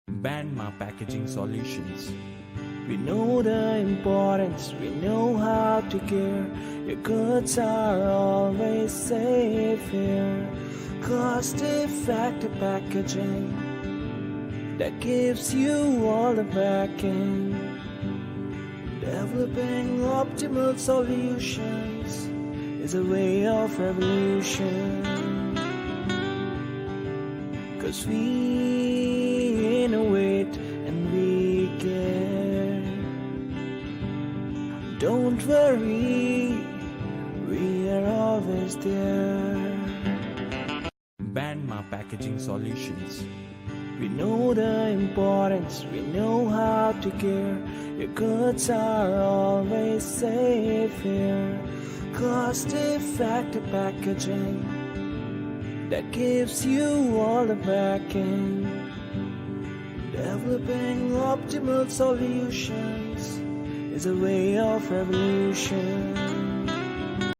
Bandma Packaging Solutions. We know the importance, we know how to care. Your goods are always safe here. Cost-effective packaging that gives you all the backing. Developing optimal solutions is a way of revolution. 'Cause we innovate and we care. Don't worry, we are always there. Bandma Packaging Solutions. We know the importance, we know how to care. Your goods are always safe here. Cost-effective packaging that gives you all the backing. Developing optimal solutions is a way of revolution.